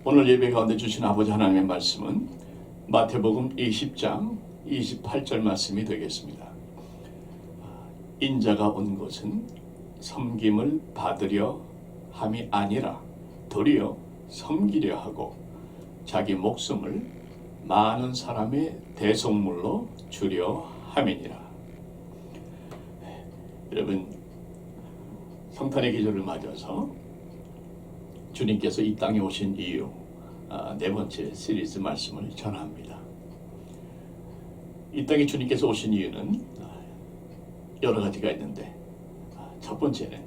오늘 예배 가운데 주신 아버지 하나님의 말씀은 마태복음 20장 28절 말씀이 되겠습니다. 인자가 온 것은 섬김을 받으려 함이 아니라 도리어 섬기려 하고 자기 목숨을 많은 사람의 대속물로 주려 함이니라. 여러분, 성탄의 계절을 맞아서 주님께서 이 땅에 오신 이유, 네 번째 시리즈 말씀을 전합니다. 이 땅에 주님께서 오신 이유는 여러 가지가 있는데, 첫 번째는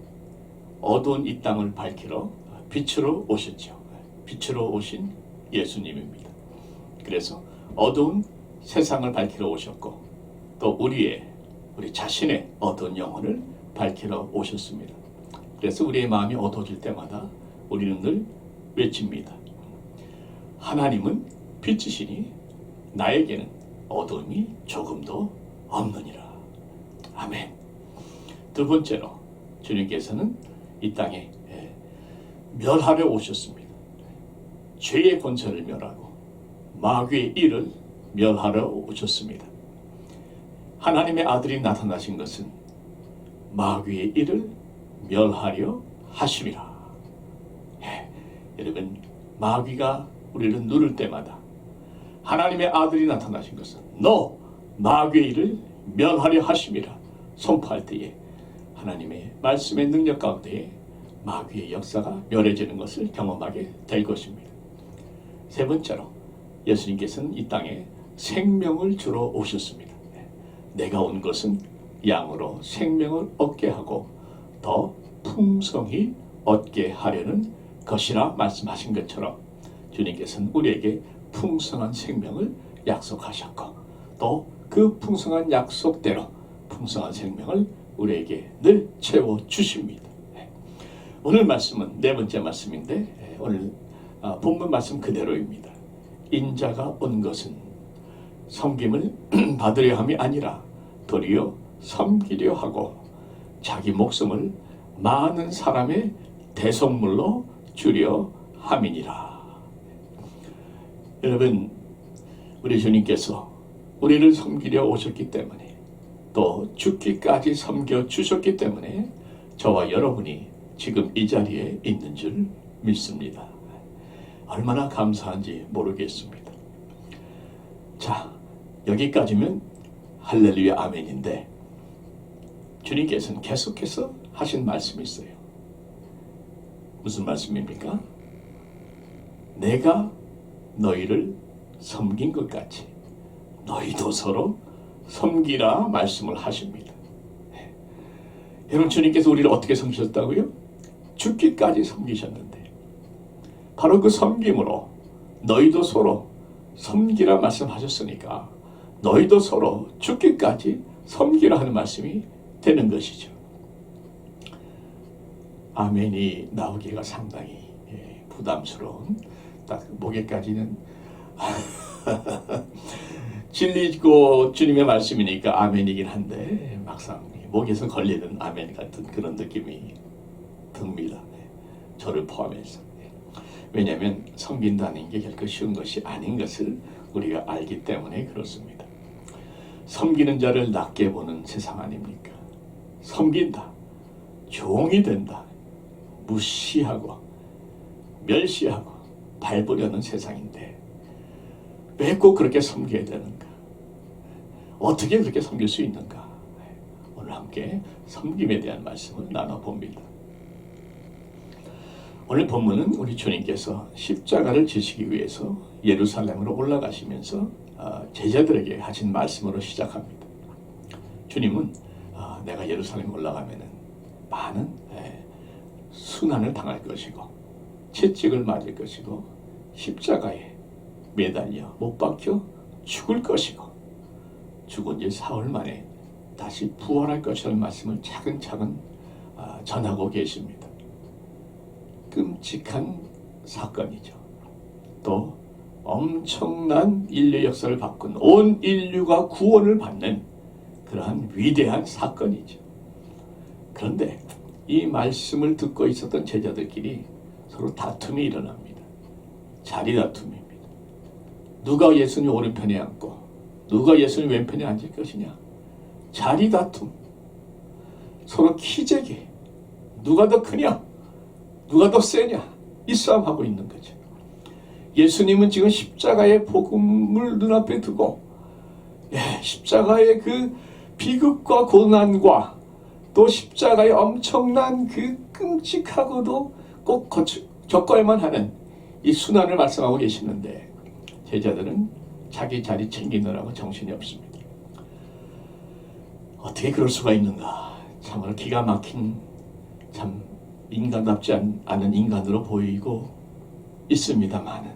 어두운 이 땅을 밝히러 빛으로 오셨죠. 빛으로 오신 예수님입니다. 그래서 어두운 세상을 밝히러 오셨고, 또 우리 자신의 어두운 영혼을 밝히러 오셨습니다. 그래서 우리의 마음이 어두워질 때마다 우리는 늘 외칩니다. 하나님은 빛이시니 나에게는 어두움이 조금도 없느니라. 아멘. 두 번째로 주님께서는 이 땅에 멸하러 오셨습니다. 죄의 권세를 멸하고 마귀의 일을 멸하러 오셨습니다. 하나님의 아들이 나타나신 것은 마귀의 일을 멸하려 하심이라. 여러분, 마귀가 우리를 누를 때마다 하나님의 아들이 나타나신 것은 너 마귀의 일을 멸하려 하심이라 선포할 때에 하나님의 말씀의 능력 가운데 마귀의 역사가 멸해지는 것을 경험하게 될 것입니다. 세 번째로 예수님께서는 이 땅에 생명을 주러 오셨습니다. 내가 온 것은 양으로 생명을 얻게 하고 더 풍성히 얻게 하려는 것이라 말씀하신 것처럼 주님께서는 우리에게 풍성한 생명을 약속하셨고 또 그 풍성한 약속대로 풍성한 생명을 우리에게 늘 채워주십니다. 오늘 말씀은 네 번째 말씀인데 오늘 본문 말씀 그대로입니다. 인자가 온 것은 섬김을 받으려 함이 아니라 도리어 섬기려 하고 자기 목숨을 많은 사람의 대속물로 주려 함이니라. 여러분, 우리 주님께서 우리를 섬기려 오셨기 때문에 또 죽기까지 섬겨 주셨기 때문에 저와 여러분이 지금 이 자리에 있는 줄 믿습니다. 얼마나 감사한지 모르겠습니다. 자, 여기까지면 할렐루야 아멘인데 주님께서는 계속해서 하신 말씀이 있어요. 무슨 말씀입니까? 내가 너희를 섬긴 것 같이 너희도 서로 섬기라 말씀을 하십니다. 여러분, 주님께서 우리를 어떻게 섬기셨다고요? 죽기까지 섬기셨는데 바로 그 섬김으로 너희도 서로 섬기라 말씀하셨으니까 너희도 서로 죽기까지 섬기라 하는 말씀이 되는 것이죠. 아멘이 나오기가 상당히 부담스러운, 딱 목에까지는 진리고 주님의 말씀이니까 아멘이긴 한데 막상 목에서 걸리는 아멘 같은 그런 느낌이 듭니다. 저를 포함해서. 왜냐하면 섬긴다는 게 결코 쉬운 것이 아닌 것을 우리가 알기 때문에 그렇습니다. 섬기는 자를 낮게 보는 세상 아닙니까? 섬긴다, 종이 된다, 무시하고 멸시하고 밟으려는 세상인데 왜 꼭 그렇게 섬겨야 되는가? 어떻게 그렇게 섬길 수 있는가? 오늘 함께 섬김에 대한 말씀을 나눠봅니다. 오늘 본문은 우리 주님께서 십자가를 지시기 위해서 예루살렘으로 올라가시면서 제자들에게 하신 말씀으로 시작합니다. 주님은 내가 예루살렘에 올라가면 많은 순환을 당할 것이고 채찍을 맞을 것이고 십자가에 매달려 못 박혀 죽을 것이고 죽은 지 사흘 만에 다시 부활할 것이라는 말씀을 차근차근 전하고 계십니다. 끔찍한 사건이죠. 또 엄청난 인류 역사를 바꾼 온 인류가 구원을 받는 그러한 위대한 사건이죠. 그런데 이 말씀을 듣고 있었던 제자들끼리 서로 다툼이 일어납니다. 자리 다툼입니다. 누가 예수님 오른편에 앉고 누가 예수님 왼편에 앉을 것이냐. 자리 다툼. 서로 키재기. 누가 더 크냐? 누가 더 세냐? 이 싸움하고 있는 거죠. 예수님은 지금 십자가의 복음을 눈앞에 두고 십자가의 그 비극과 고난과 또 십자가의 엄청난 그 끔찍하고도 꼭 겪어야만 하는 이 순환을 말씀하고 계시는데 제자들은 자기 자리 챙기느라고 정신이 없습니다. 어떻게 그럴 수가 있는가. 참으로 기가 막힌 참 인간답지 않은 인간으로 보이고 있습니다만은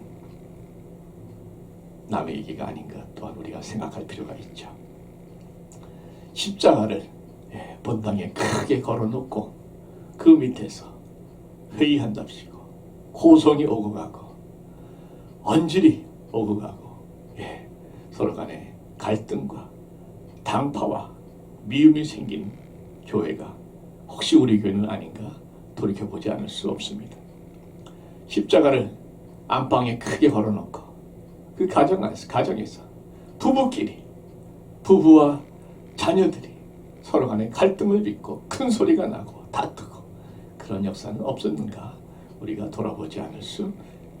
남의 얘기가 아닌가 또한 우리가 생각할 필요가 있죠. 십자가를 본당에 크게 걸어놓고 그 밑에서 회의한답시고 고성이 오고 가고 언질이 오고 가고 서로 간에 갈등과 당파와 미움이 생긴 교회가 혹시 우리 교회는 아닌가 돌이켜보지 않을 수 없습니다. 십자가를 안방에 크게 걸어놓고 그 가정에서 부부끼리 부부와 자녀들이 서로 간에 갈등을 빚고 큰 소리가 나고 다투고 그런 역사는 없었는가 우리가 돌아보지 않을 수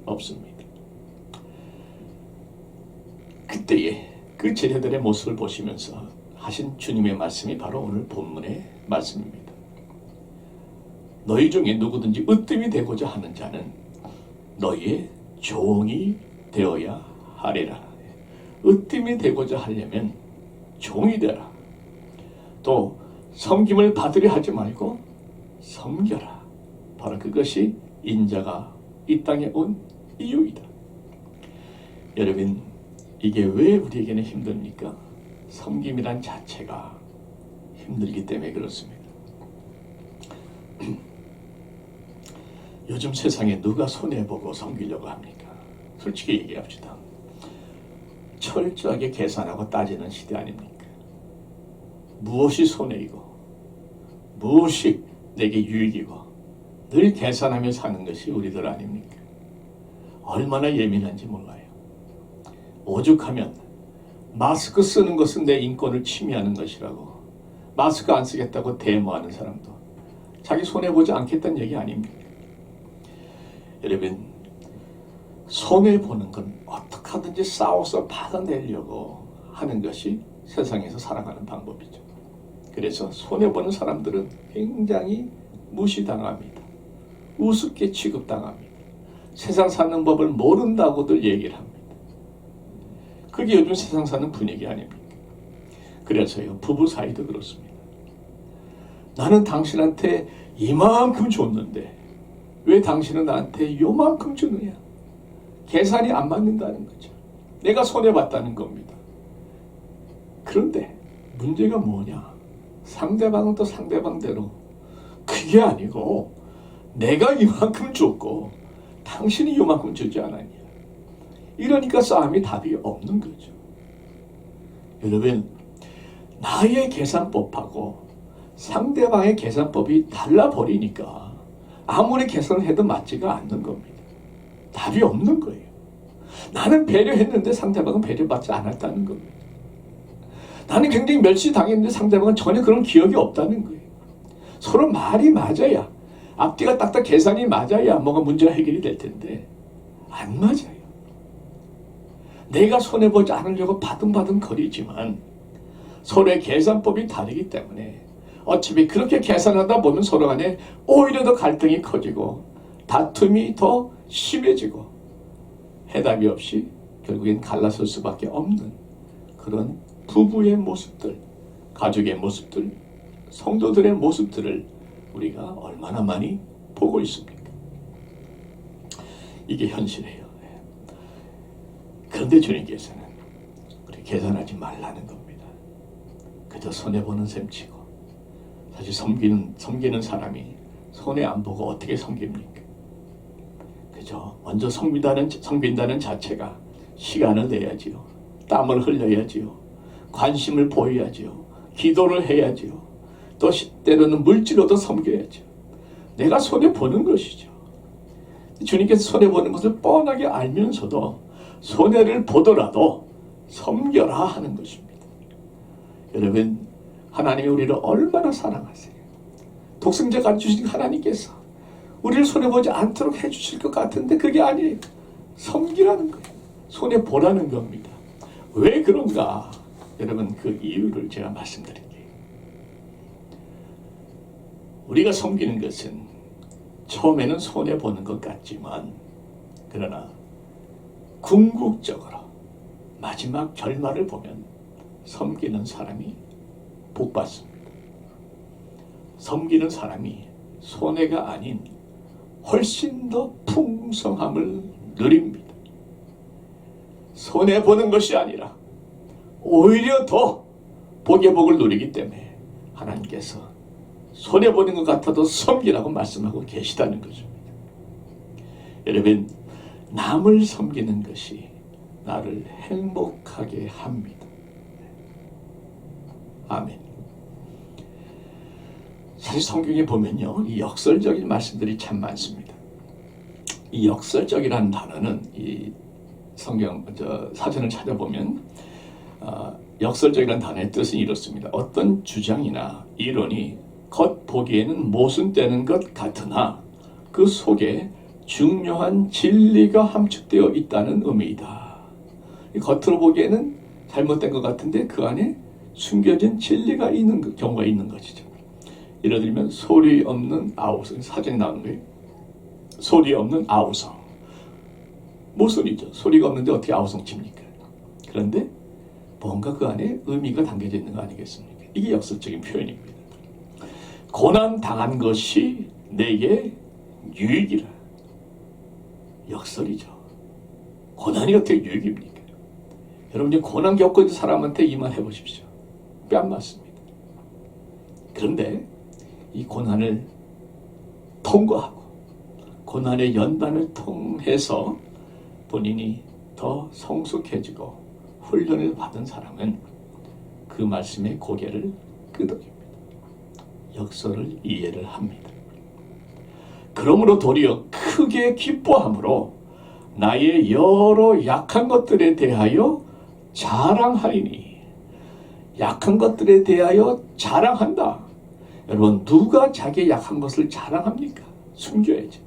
없습니다. 그때의 그 제자들의 모습을 보시면서 하신 주님의 말씀이 바로 오늘 본문의 말씀입니다. 너희 중에 누구든지 으뜸이 되고자 하는 자는 너희의 종이 되어야 하리라. 으뜸이 되고자 하려면 종이 되라. 또 섬김을 받으려 하지 말고 섬겨라. 바로 그것이 인자가 이 땅에 온 이유이다. 여러분, 이게 왜 우리에게는 힘듭니까? 섬김이란 자체가 힘들기 때문에 그렇습니다. 요즘 세상에 누가 손해보고 섬기려고 합니까? 솔직히 얘기합시다. 철저하게 계산하고 따지는 시대 아닙니까? 무엇이 손해이고 무엇이 내게 유익이고 늘 계산하며 사는 것이 우리들 아닙니까? 얼마나 예민한지 몰라요. 오죽하면 마스크 쓰는 것은 내 인권을 침해하는 것이라고 마스크 안 쓰겠다고 데모하는 사람도 자기 손해보지 않겠다는 얘기 아닙니까? 여러분, 손해보는 건 어떻게 하든지 싸워서 받아내려고 하는 것이 세상에서 살아가는 방법이죠. 그래서 손해보는 사람들은 굉장히 무시당합니다. 우습게 취급당합니다. 세상 사는 법을 모른다고들 얘기를 합니다. 그게 요즘 세상 사는 분위기 아닙니까? 그래서요, 부부 사이도 그렇습니다. 나는 당신한테 이만큼 줬는데 왜 당신은 나한테 요만큼 주느냐? 계산이 안 맞는다는 거죠. 내가 손해봤다는 겁니다. 그런데 문제가 뭐냐? 상대방은 또 상대방대로 그게 아니고 내가 이만큼 줬고 당신이 요만큼 주지 않았냐? 이러니까 싸움이 답이 없는 거죠. 여러분, 나의 계산법하고 상대방의 계산법이 달라버리니까 아무리 계산을 해도 맞지가 않는 겁니다. 답이 없는 거예요. 나는 배려했는데 상대방은 배려받지 않았다는 겁니다. 나는 굉장히 멸시당했는데 상대방은 전혀 그런 기억이 없다는 거예요. 서로 말이 맞아야, 앞뒤가 딱딱 계산이 맞아야 뭐가 문제가 해결이 될 텐데 안 맞아요. 내가 손해보지 않으려고 바둥바둥 거리지만 서로의 계산법이 다르기 때문에 어차피 그렇게 계산하다 보면 서로 간에 오히려 더 갈등이 커지고 다툼이 더 심해지고 해답이 없이 결국엔 갈라설 수밖에 없는 그런 부부의 모습들, 가족의 모습들, 성도들의 모습들을 우리가 얼마나 많이 보고 있습니까? 이게 현실이에요. 그런데 주님께서는 우리 계산하지 말라는 겁니다. 그저 손해보는 셈치고 사실 섬기는 사람이 손해 안 보고 어떻게 섬깁니까? 그죠? 먼저 섬긴다는 자체가 시간을 내야지요. 땀을 흘려야지요. 관심을 보여야지요. 기도를 해야지요. 또 때로는 물질로도 섬겨야죠. 내가 손해보는 것이죠. 주님께서 손해보는 것을 뻔하게 알면서도 손해를 보더라도 섬겨라 하는 것입니다. 여러분, 하나님이 우리를 얼마나 사랑하세요. 독생자가 주신 하나님께서 우리를 손해보지 않도록 해주실 것 같은데 그게 아니에요. 섬기라는 거예요. 손해보라는 겁니다. 왜 그런가? 여러분, 그 이유를 제가 말씀드릴게요. 우리가 섬기는 것은 처음에는 손해보는 것 같지만 그러나 궁극적으로 마지막 결말을 보면 섬기는 사람이 복받습니다. 섬기는 사람이 손해가 아닌 훨씬 더 풍성함을 누립니다. 손해보는 것이 아니라 오히려 더 복의 복을 누리기 때문에 하나님께서 손해보는 것 같아도 섬기라고 말씀하고 계시다는 것입니다. 여러분, 남을 섬기는 것이 나를 행복하게 합니다. 아멘. 사실 성경에 보면요, 이 역설적인 말씀들이 참 많습니다. 이 역설적이라는 단어는 이 성경 사전을 찾아보면 역설적이라는 단어의 뜻은 이렇습니다. 어떤 주장이나 이론이 겉보기에는 모순되는 것 같으나 그 속에 중요한 진리가 함축되어 있다는 의미이다. 겉으로 보기에는 잘못된 것 같은데 그 안에 숨겨진 진리가 있는 경우가 있는 것이죠. 예를 들면 소리 없는 아우성, 사전에 나오는 거예요. 소리 없는 아우성. 모순이죠. 소리가 없는데 어떻게 아우성 칩니까? 그런데 뭔가 그 안에 의미가 담겨져 있는 거 아니겠습니까? 이게 역설적인 표현입니다. 고난 당한 것이 내게 유익이라. 역설이죠. 고난이 어떻게 유익입니까? 여러분, 고난 겪고 있는 사람한테 이 말 해보십시오. 뺨 맞습니다. 그런데 이 고난을 통과하고 고난의 연단을 통해서 본인이 더 성숙해지고 훈련을 받은 사람은 그 말씀에 고개를 끄덕입니다. 역설을 이해를 합니다. 그러므로 도리어 크게 기뻐함으로 나의 여러 약한 것들에 대하여 자랑하리니. 약한 것들에 대하여 자랑한다. 여러분, 누가 자기의 약한 것을 자랑합니까? 숨겨야죠.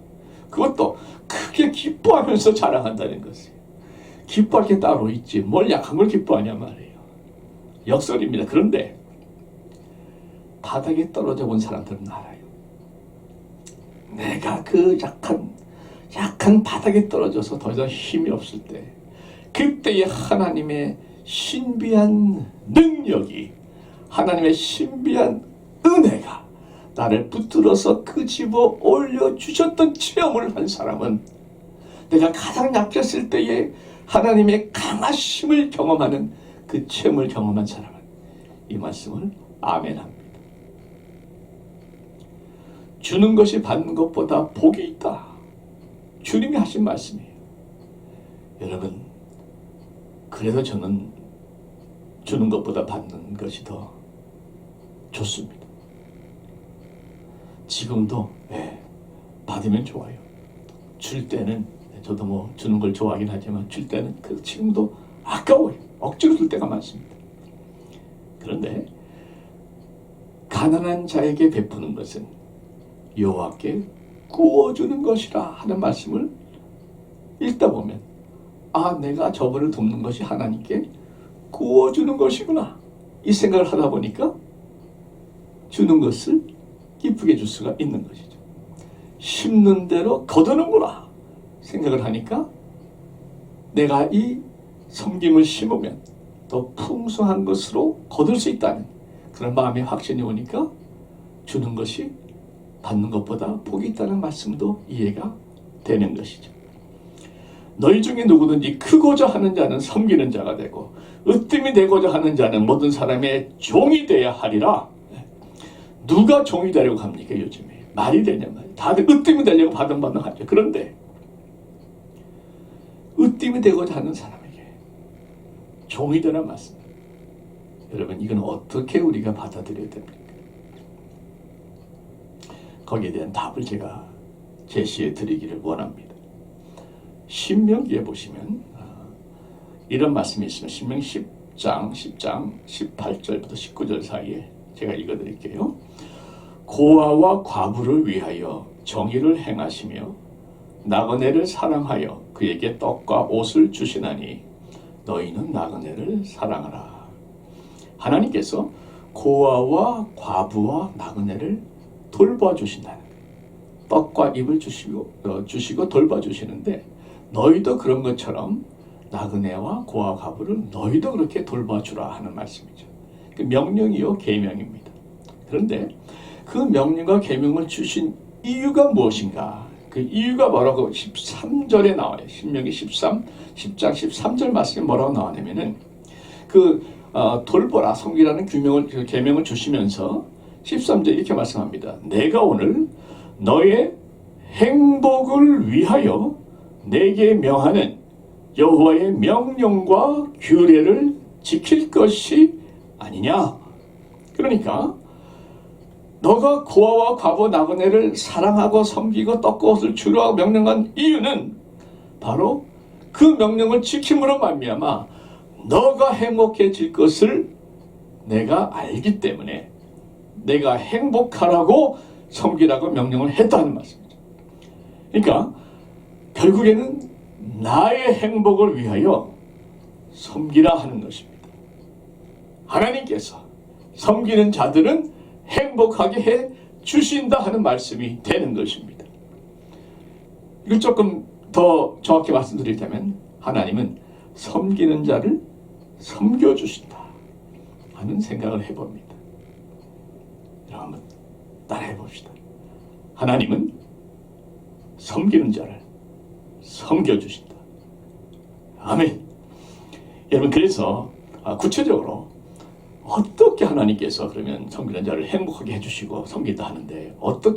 그것도 크게 기뻐하면서 자랑한다는 것이에요. 기뻐할 게 따로 있지 뭘 약한 걸 기뻐하냐 말이에요. 역설입니다. 그런데 바닥에 떨어져 본 사람들은 알아요. 내가 그 약한 바닥에 떨어져서 더 이상 힘이 없을 때 그때의 하나님의 신비한 능력이, 하나님의 신비한 은혜가 나를 붙들어서 끄집어 올려주셨던 체험을 한 사람은, 내가 가장 약했을 때에 하나님의 강하심을 경험하는 그 체험을 경험한 사람은 이 말씀을 아멘합니다. 주는 것이 받는 것보다 복이 있다. 주님이 하신 말씀이에요. 여러분, 그래서 저는 주는 것보다 받는 것이 더 좋습니다. 지금도 받으면 좋아요. 줄 때는, 저도 주는 걸 좋아하긴 하지만 줄 때는 지금도 아까워요. 억지로 줄 때가 많습니다. 그런데 가난한 자에게 베푸는 것은 여호와께 구워주는 것이라 하는 말씀을 읽다 보면, 내가 저분을 돕는 것이 하나님께 구워주는 것이구나, 이 생각을 하다 보니까 주는 것을 기쁘게 줄 수가 있는 것이죠. 심는 대로 거두는구나 생각을 하니까 내가 이 섬김을 심으면 더 풍성한 것으로 거둘 수 있다는 그런 마음의 확신이 오니까 주는 것이 받는 것보다 복이 있다는 말씀도 이해가 되는 것이죠. 너희 중에 누구든지 크고자 하는 자는 섬기는 자가 되고 으뜸이 되고자 하는 자는 모든 사람의 종이 되어야 하리라. 누가 종이 되려고 합니까? 요즘에 말이 되냐 말이야. 다들 으뜸이 되려고 바등바등 하죠. 그런데 으뜸이 되고자 하는 사람에게 종이 되란 말씀, 여러분, 이건 어떻게 우리가 받아들여야 됩니까? 거기에 대한 답을 제가 제시해 드리기를 원합니다. 신명기에 보시면 이런 말씀이 있습니다. 신명 10장 18절부터 19절 사이에 제가 읽어드릴게요. 고아와 과부를 위하여 정의를 행하시며 나그네를 사랑하여 그에게 떡과 옷을 주시나니 너희는 나그네를 사랑하라. 하나님께서 고아와 과부와 나그네를 돌봐주신다는, 떡과 입을 주시고 돌봐주시는데 너희도 그런 것처럼 나그네와 고아와 과부를 너희도 그렇게 돌봐주라 하는 말씀이죠. 그 명령이요 계명입니다. 그런데 그 명령과 계명을 주신 이유가 무엇인가? 그 이유가 뭐라고 13절에 나와요. 신명기 10장 13절 말씀에 뭐라고 나오냐면은 돌보라 섬기라는 계명을 주시면서 13절 이렇게 말씀합니다. 내가 오늘 너의 행복을 위하여 내게 명하는 여호와의 명령과 규례를 지킬 것이 아니냐. 그러니까 너가 고아와 과부 나그네를 사랑하고 섬기고 떡과 옷을 주라 명령한 이유는 바로 그 명령을 지킴으로 말미암아 너가 행복해질 것을 내가 알기 때문에 내가 행복하라고 섬기라고 명령을 했다는 말씀이죠. 그러니까 결국에는 나의 행복을 위하여 섬기라 하는 것입니다. 하나님께서 섬기는 자들은 행복하게 해 주신다 하는 말씀이 되는 것입니다. 이걸 조금 더 정확히 말씀드리자면 하나님은 섬기는 자를 섬겨주신다 하는 생각을 해봅니다. 한번 따라해 봅시다. 하나님은 섬기는 자를 섬겨주신다. 아멘. 여러분, 그래서 구체적으로 어떻게 하나님께서 그러면 섬기는 자를 행복하게 해주시고 섬긴다 하는데 어떤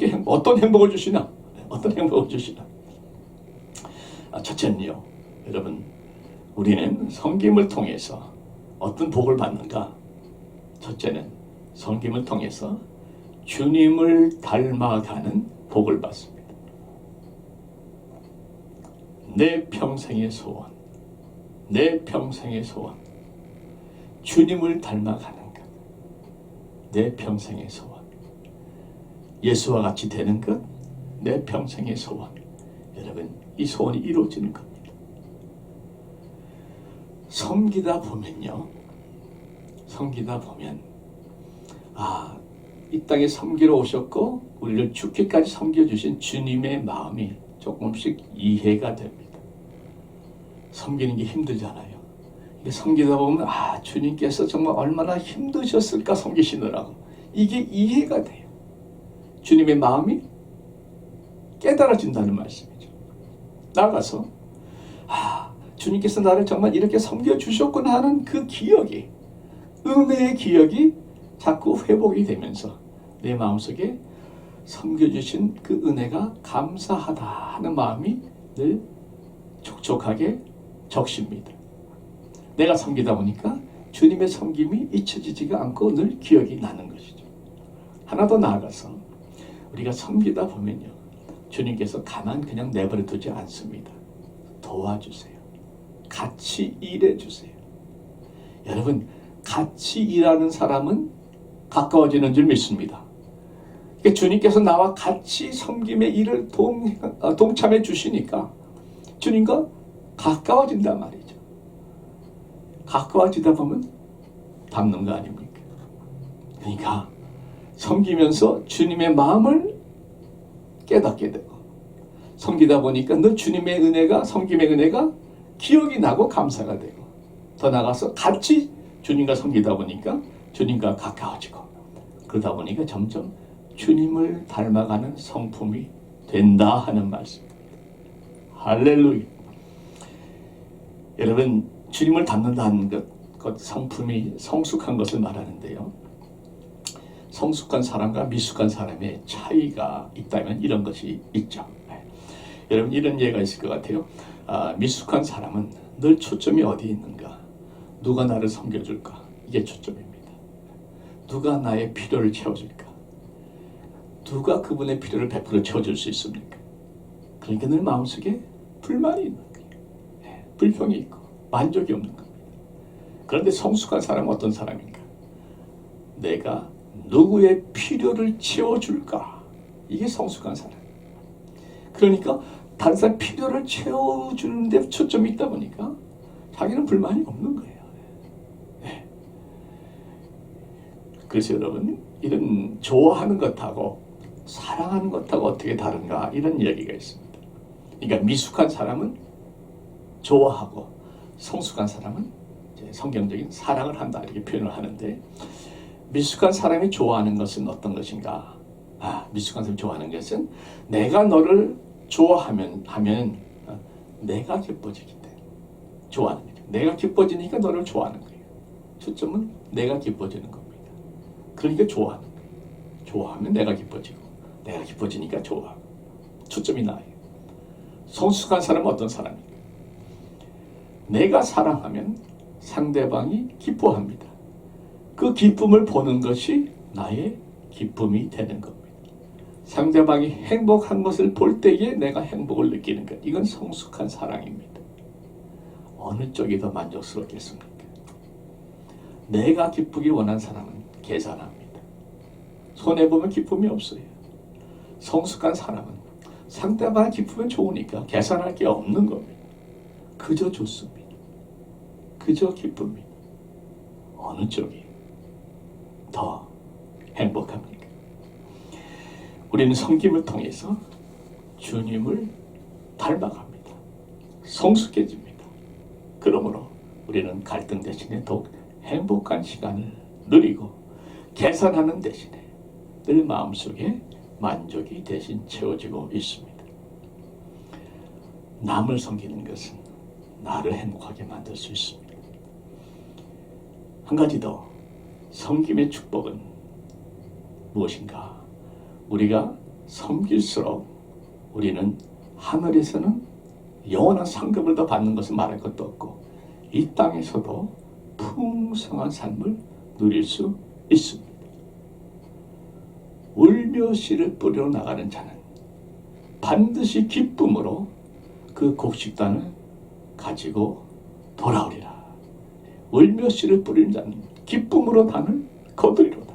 행복을 주시나? 어떤 행복을 주시나? 첫째는요, 여러분, 우리는 섬김을 통해서 어떤 복을 받는가? 첫째는 섬김을 통해서 주님을 닮아가는 복을 받습니다. 내 평생의 소원, 내 평생의 소원, 주님을 닮아가는 것. 내 평생의 소원, 예수와 같이 되는 것, 내 평생의 소원. 여러분, 이 소원이 이루어지는 겁니다. 섬기다 보면요, 섬기다 보면 이 땅에 섬기러 오셨고 우리를 죽기까지 섬겨주신 주님의 마음이 조금씩 이해가 됩니다. 섬기는 게 힘들잖아요. 섬기다 보면 주님께서 정말 얼마나 힘드셨을까 섬기시느라고 이게 이해가 돼요. 주님의 마음이 깨달아진다는 말씀이죠. 나아가서 주님께서 나를 정말 이렇게 섬겨주셨구나 하는 그 기억이, 은혜의 기억이 자꾸 회복이 되면서 내 마음속에 섬겨주신 그 은혜가 감사하다 하는 마음이 늘 촉촉하게 적십니다. 내가 섬기다 보니까 주님의 섬김이 잊혀지지가 않고 늘 기억이 나는 것이죠. 하나 더 나아가서 우리가 섬기다 보면요, 주님께서 가만 그냥 내버려 두지 않습니다. 도와주세요. 같이 일해주세요. 여러분, 같이 일하는 사람은 가까워지는 줄 믿습니다. 그러니까 주님께서 나와 같이 섬김의 일을 동참해 주시니까 주님과 가까워진단 말이죠. 가까워지다 보면 닮는 거 아닙니까? 그러니까 섬기면서 주님의 마음을 깨닫게 되고, 섬기다 보니까 늘 주님의 은혜가, 섬김의 은혜가 기억이 나고 감사가 되고, 더 나아가서 같이 주님과 섬기다 보니까 주님과 가까워지고, 그러다 보니까 점점 주님을 닮아가는 성품이 된다 하는 말씀입니다. 할렐루야. 여러분, 주님을 닮는다는 것 성품이 성숙한 것을 말하는데요, 성숙한 사람과 미숙한 사람의 차이가 있다면 이런 것이 있죠. 여러분, 이런 예가 있을 것 같아요. 미숙한 사람은 늘 초점이 어디에 있는가? 누가 나를 섬겨줄까? 이게 초점입니다. 누가 나의 필요를 채워줄까? 누가 그분의 필요를 100% 채워줄 수 있습니까? 그러니까 늘 마음속에 불만이 있는 거예요. 불평이 있고 만족이 없는 겁니다. 그런데 성숙한 사람은 어떤 사람인가? 내가 누구의 필요를 채워줄까? 이게 성숙한 사람. 그러니까 다른 사람 필요를 채워주는 데 초점이 있다 보니까 자기는 불만이 없는 거예요. 네. 그래서 여러분, 이런 좋아하는 것하고 사랑하는 것하고 어떻게 다른가, 이런 이야기가 있습니다. 그러니까 미숙한 사람은 좋아하고 성숙한 사람은 이제 성경적인 사랑을 한다, 이렇게 표현을 하는데, 미숙한 사람이 좋아하는 것은 어떤 것인가? 미숙한 사람이 좋아하는 것은 내가 너를 좋아하면 내가 기뻐지기 때문에 좋아하는 거죠. 내가 기뻐지니까 너를 좋아하는 거예요. 초점은 내가 기뻐지는 겁니다. 그러니까 좋아하는 거예요. 좋아하면 내가 기뻐지고, 내가 기뻐지니까 좋아하고, 초점이 나예요. 성숙한 사람은 어떤 사람입니까? 내가 사랑하면 상대방이 기뻐합니다. 그 기쁨을 보는 것이 나의 기쁨이 되는 겁니다. 상대방이 행복한 것을 볼 때에 내가 행복을 느끼는 것, 이건 성숙한 사랑입니다. 어느 쪽이 더 만족스럽겠습니까? 내가 기쁘기 원하는 사람은 계산합니다. 손해보면 기쁨이 없어요. 성숙한 사람은 상대방이 기쁘면 좋으니까 계산할 게 없는 겁니다. 그저 좋습니다. 그저 기쁩니다. 어느 쪽이 더 행복합니까? 우리는 섬김을 통해서 주님을 닮아갑니다. 성숙해집니다. 그러므로 우리는 갈등 대신에 더욱 행복한 시간을 누리고, 계산하는 대신에 늘 마음속에 만족이 대신 채워지고 있습니다. 남을 섬기는 것은 나를 행복하게 만들 수 있습니다. 한 가지 더, 섬김의 축복은 무엇인가? 우리가 섬길수록 우리는 하늘에서는 영원한 상급을 더 받는 것을 말할 것도 없고, 이 땅에서도 풍성한 삶을 누릴 수 있습니다. 울며 씨를 뿌리러 나가는 자는 반드시 기쁨으로 그 곡식단을 가지고 돌아오리라. 울며 씨를 뿌리는 자는 기쁨으로 단을 거두리로다.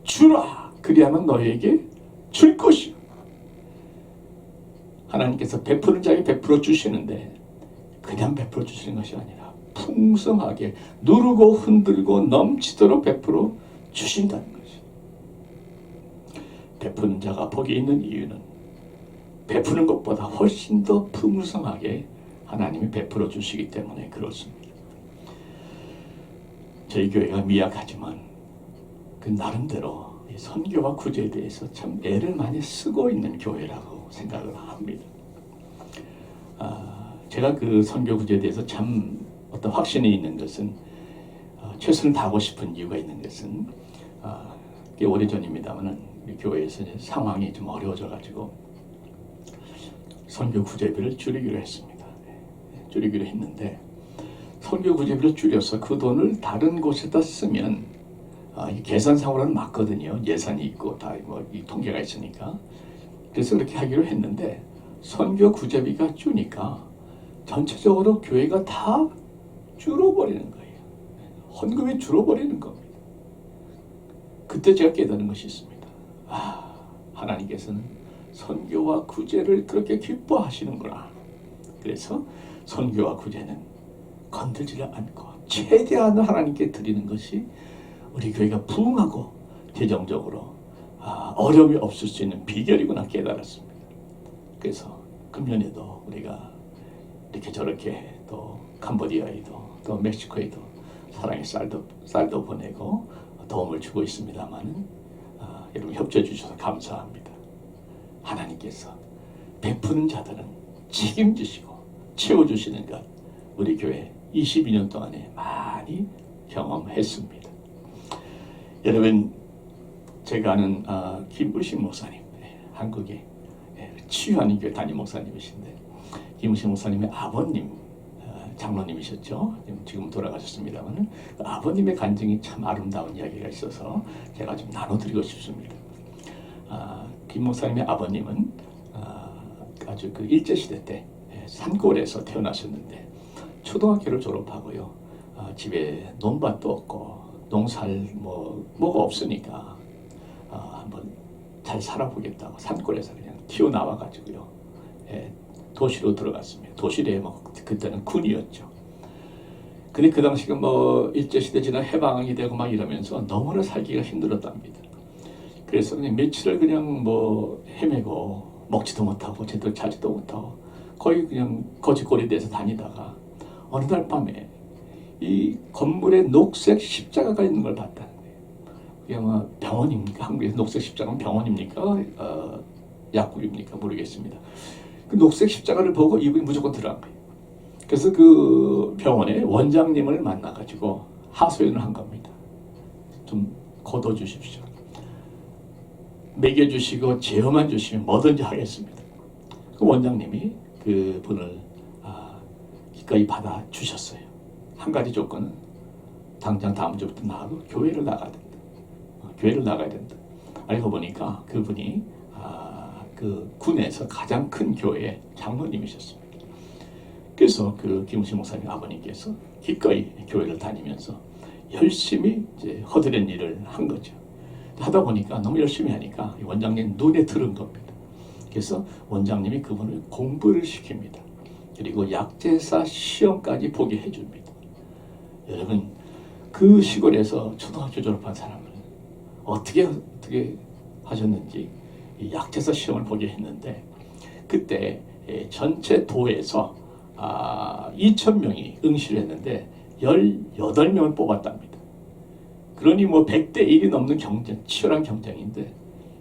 주라, 그리하면 너에게 줄 것이요. 하나님께서 베푸는 자에게 베풀어 주시는데 그냥 베풀어 주시는 것이 아니라 풍성하게 누르고 흔들고 넘치도록 베풀어 주신다는 것이. 베푸는 자가 복이 있는 이유는 베푸는 것보다 훨씬 더 풍성하게 하나님이 베풀어 주시기 때문에 그렇습니다. 저희 교회가 미약하지만 그 나름대로 선교와 구제에 대해서 참 애를 많이 쓰고 있는 교회라고 생각을 합니다. 제가 그 선교 구제에 대해서 참 어떤 확신이 있는 것은, 최선을 다하고 싶은 이유가 있는 것은, 꽤 오래전입니다만은 우리 교회에서 상황이 좀 어려워져가지고 선교 구제비를 줄이기로 했습니다. 줄이기로 했는데, 선교 구제비를 줄여서 그 돈을 다른 곳에다 쓰면 계산상으로는 맞거든요. 예산이 있고 다 이 통계가 있으니까. 그래서 그렇게 하기로 했는데, 선교 구제비가 주니까 전체적으로 교회가 다 줄어버리는 거예요. 헌금이 줄어버리는 겁니다. 그때 제가 깨달은 것이 있습니다. 하나님께서는 선교와 구제를 그렇게 기뻐하시는구나. 그래서 선교와 구제는 건들지를 않고 최대한 하나님께 드리는 것이 우리 교회가 부흥하고 재정적으로 어려움이 없을 수 있는 비결이구나 깨달았습니다. 그래서 금년에도 우리가 이렇게 저렇게 또 캄보디아에도 또 멕시코에도 사랑의 쌀도 보내고 도움을 주고 있습니다만, 여러분 협조해 주셔서 감사합니다. 하나님께서 베푸는 자들은 책임지시고 채워주시는 것, 우리 교회 22년 동안에 많이 경험했습니다. 여러분, 제가 아는 김우신 목사님, 한국의 치유하는 교회 담임 목사님이신데, 김우신 목사님의 아버님, 장로님이셨죠. 지금 돌아가셨습니다만 아버님의 간증이 참 아름다운 이야기가 있어서 제가 좀 나눠드리고 싶습니다. 김 목사님의 아버님은 아주 그 일제시대 때 산골에서 태어나셨는데 초등학교를 졸업하고요. 집에 논밭도 없고 농사할 뭐가 없으니까 한번 잘 살아보겠다고 산골에서 그냥 튀어나와가지고요. 도시로 들어갔습니다. 도시에 그때는 군이었죠. 근데 그 당시가 일제시대 지나 해방이 되고 막 이러면서 너무나 살기가 힘들었답니다. 그래서 그냥 며칠을 그냥 헤매고 먹지도 못하고 제대로 자지도 못하고 거의 그냥 거지꼴이 돼서 다니다가 어느 날 밤에 이 건물에 녹색 십자가가 있는 걸 봤다는 거예요. 그게 아마 병원입니까? 한국에서 녹색 십자가는 병원입니까? 약국입니까? 모르겠습니다. 그 녹색 십자가를 보고 이분이 무조건 들어간 거예요. 그래서 그 병원에 원장님을 만나가지고 하소연을 한 겁니다. 좀 거둬주십시오. 먹여주시고 제어만 주시면 뭐든지 하겠습니다. 그 원장님이 그 분을 기꺼이 받아주셨어요. 한 가지 조건은 당장 다음 주부터 나하고 교회를 나가야 된다. 교회를 나가야 된다. 알고 보니까 그분이 그 군에서 가장 큰 교회의 장로님이셨습니다. 그래서 그 김우신 목사님 아버님께서 기꺼이 교회를 다니면서 열심히 이제 허드렛 일을 한 거죠. 하다 보니까 너무 열심히 하니까 원장님 눈에 들은 겁니다. 그래서 원장님이 그분을 공부를 시킵니다. 그리고 약제사 시험까지 보게 해줍니다. 여러분, 그 시골에서 초등학교 졸업한 사람을 어떻게 하셨는지 이 약제사 시험을 보게 했는데 그때 전체 도에서 2,000명이 응시를 했는데 18명을 뽑았답니다. 그러니 100대 1이 넘는 경쟁, 치열한 경쟁인데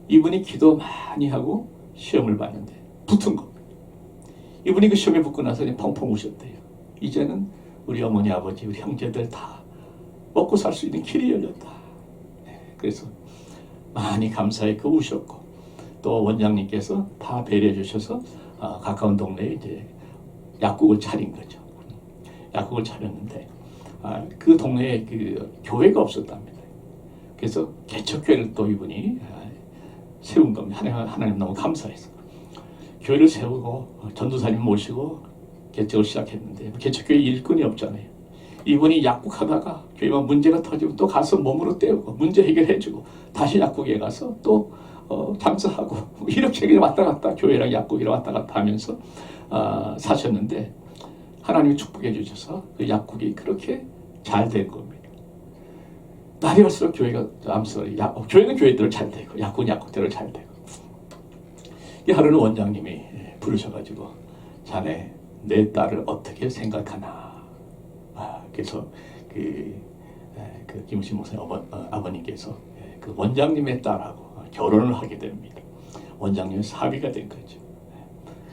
이분이 기도 많이 하고 시험을 봤는데 붙은 겁니다. 이분이 그 시험에 붙고 나서 펑펑 우셨대요. 이제는 우리 어머니, 아버지, 우리 형제들 다 먹고 살 수 있는 길이 열렸다. 그래서 많이 감사했고 우셨고 또 원장님께서 다 배려해 주셔서 가까운 동네에 이제 약국을 차린 거죠. 약국을 차렸는데 그 동네에 그 교회가 없었답니다. 그래서 개척교회를 또 이분이 세운 겁니다. 하나님 너무 감사해서 교회를 세우고 전도사님 모시고 개척을 시작했는데 개척교회 일꾼이 없잖아요. 이분이 약국하다가 교회만 문제가 터지면 또 가서 몸으로 때우고 문제 해결해주고 다시 약국에 가서 또 장사하고 이렇게 그냥 왔다 갔다 교회랑 약국이랑 왔다 갔다 하면서 사셨는데 하나님이 축복해 주셔서 그 약국이 그렇게 잘 된 겁니다. 날이 갈수록 교회가 교회는 교회대로 잘 되고 약국은 약국대로 잘 되고 이 하루는 원장님이 부르셔가지고 자네 내 딸을 어떻게 생각하나. 그래서 그 김우신 목사님 아버님께서 그 원장님의 딸하고 결혼을 하게 됩니다. 원장님의 사위가 된 거죠.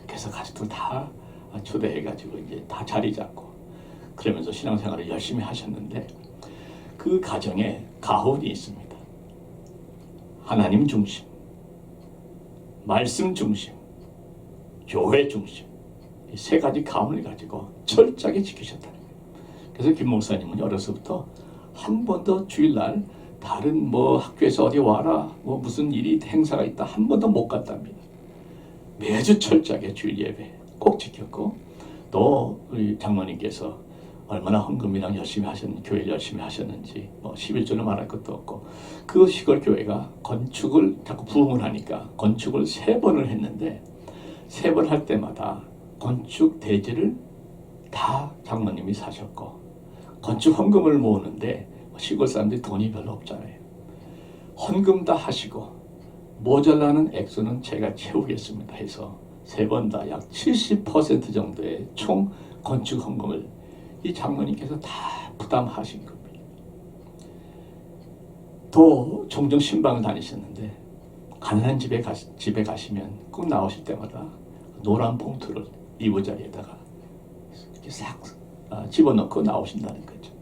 그래서 가족들 다 초대해가지고 이제 다 자리 잡고 그러면서 신앙생활을 열심히 하셨는데 그 가정에 가훈이 있습니다. 하나님 중심, 말씀 중심, 교회 중심 이 세 가지 가훈을 가지고 철저하게 지키셨다는 거예요. 그래서 김 목사님은 어려서부터 한 번도 주일날 다른 학교에서 어디 와라 무슨 일이 행사가 있다 한 번도 못 갔답니다. 매주 철저하게 주일 예배 꼭 지켰고 또 우리 장로님께서 얼마나 헌금이랑 열심히 하셨는지 교회를 열심히 하셨는지 11조를 말할 것도 없고 그 시골 교회가 건축을 자꾸 부흥을 하니까 건축을 3번을 했는데 3번 할 때마다 건축 대지를 다 장로님이 사셨고 건축 헌금을 모으는데 시골 사람들이 돈이 별로 없잖아요. 헌금 다 하시고 모자라는 액수는 제가 채우겠습니다 해서 3번 다 약 70% 정도의 총 건축 헌금을 이 장로님께서 다 부담하신 겁니다. 또 종종 신방을 다니셨는데 가난한 집에 가시면 꼭 나오실 때마다 노란 봉투를 이부자리에다가 이렇게 싹 집어넣고 나오신다는 거죠.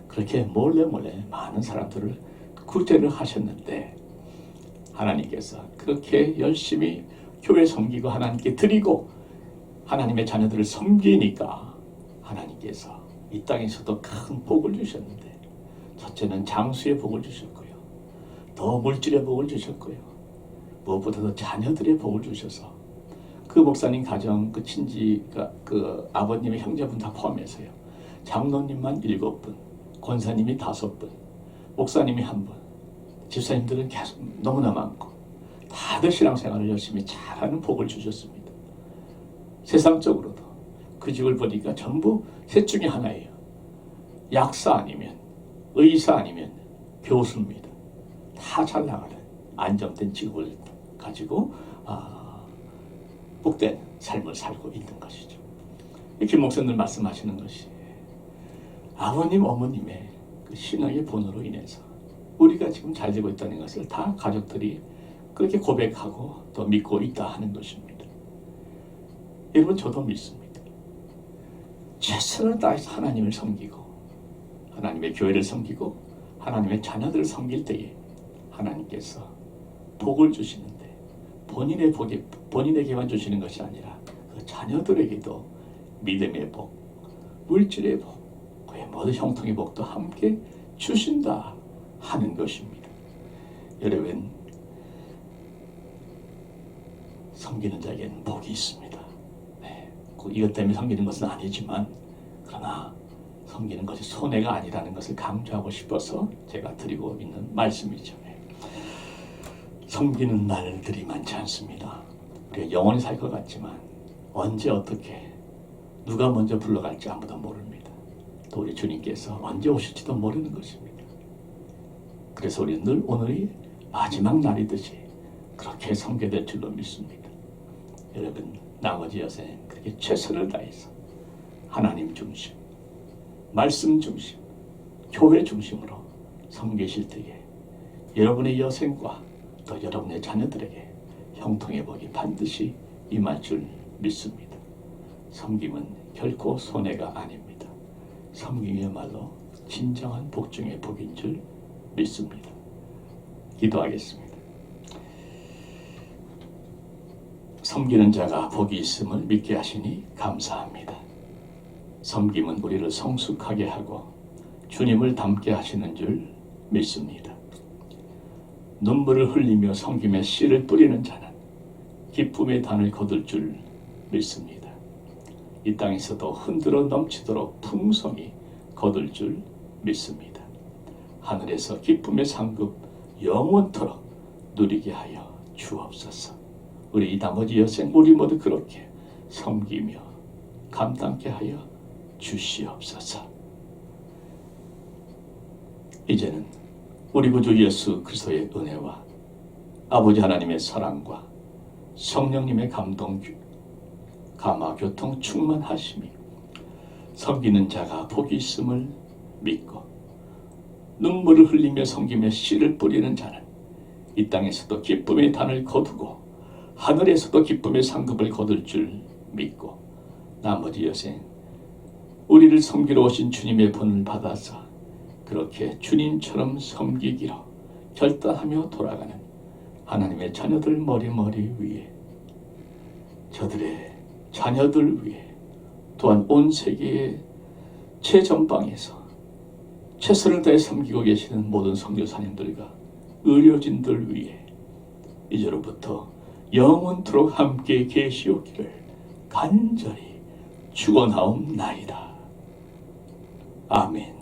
그렇게 몰래 많은 사람들을 구제를 하셨는데 하나님께서 그렇게 열심히 교회 섬기고 하나님께 드리고 하나님의 자녀들을 섬기니까 하나님께서 이 땅에서도 큰 복을 주셨는데 첫째는 장수의 복을 주셨고요. 더 물질의 복을 주셨고요. 무엇보다도 자녀들의 복을 주셔서 그 그 목사님 가정, 그 친지가 그 아버님의 형제분 다 포함해서요. 장로님만 7분, 권사님이 5분, 목사님이 1분, 집사님들은 계속 너무나 많고 다들 신앙생활을 열심히 잘하는 복을 주셨습니다. 세상적으로도 그 집을 보니까 전부 셋 중에 하나예요. 약사 아니면 의사 아니면 교수입니다. 다 잘 나가는 안정된 직업을 가지고 복된 삶을 살고 있는 것이죠. 김 목사님들 말씀하시는 것이 아버님, 어머님의 그 신앙의 본으로 인해서 우리가 지금 잘 되고 있다는 것을 다 가족들이 그렇게 고백하고 또 믿고 있다 하는 것입니다. 여러분, 저도 믿습니다. 최선을 다해서 하나님을 섬기고 하나님의 교회를 섬기고 하나님의 자녀들을 섬길 때에 하나님께서 복을 주시는데 본인에게만 주시는 것이 아니라 그 자녀들에게도 믿음의 복, 물질의 복, 그의 모든 형통의 복도 함께 주신다 하는 것입니다. 여러분, 섬기는 자에게는 복이 있습니다. 이것 때문에 섬기는 것은 아니지만 그러나 섬기는 것이 손해가 아니라는 것을 강조하고 싶어서 제가 드리고 있는 말씀이죠. 섬기는 날들이 많지 않습니다. 우리가 영원히 살 것 같지만 언제 어떻게 누가 먼저 불러갈지 아무도 모릅니다. 또 우리 주님께서 언제 오실지도 모르는 것입니다. 그래서 우리는 늘 오늘이 마지막 날이듯이 그렇게 섬겨야 될 줄로 믿습니다. 여러분, 나머지 여생 그렇게 최선을 다해서 하나님 중심, 말씀 중심, 교회 중심으로 섬기실 때에 여러분의 여생과 또 여러분의 자녀들에게 형통의 복이 반드시 임할 줄 믿습니다. 섬김은 결코 손해가 아닙니다. 섬김이야말로 진정한 복 중의 복인 줄 믿습니다. 기도하겠습니다. 섬기는 자가 복이 있음을 믿게 하시니 감사합니다. 섬김은 우리를 성숙하게 하고 주님을 닮게 하시는 줄 믿습니다. 눈물을 흘리며 섬김의 씨를 뿌리는 자는 기쁨의 단을 거둘 줄 믿습니다. 이 땅에서도 흔들어 넘치도록 풍성히 거둘 줄 믿습니다. 하늘에서 기쁨의 상급 영원토록 누리게 하여 주옵소서. 우리 이 나머지 여생 우리 모두 그렇게 섬기며 감당케 하여 주시옵소서. 이제는 우리 구주 예수 그리스도의 은혜와 아버지 하나님의 사랑과 성령님의 감화 교통 충만하심이 섬기는 자가 복이 있음을 믿고 눈물을 흘리며 섬김의 씨를 뿌리는 자는 이 땅에서도 기쁨의 단을 거두고 하늘에서도 기쁨의 상급을 거둘 줄 믿고 나머지 여생 우리를 섬기러 오신 주님의 본을 받아서 그렇게 주님처럼 섬기기로 결단하며 돌아가는 하나님의 자녀들 머리 위에 저들의 자녀들 위에 또한 온 세계의 최전방에서 최선을 다해 섬기고 계시는 모든 선교사님들과 의료진들 위에 이제로부터 영원토록 함께 계시오기를 간절히 축원하옵나이다. 아멘.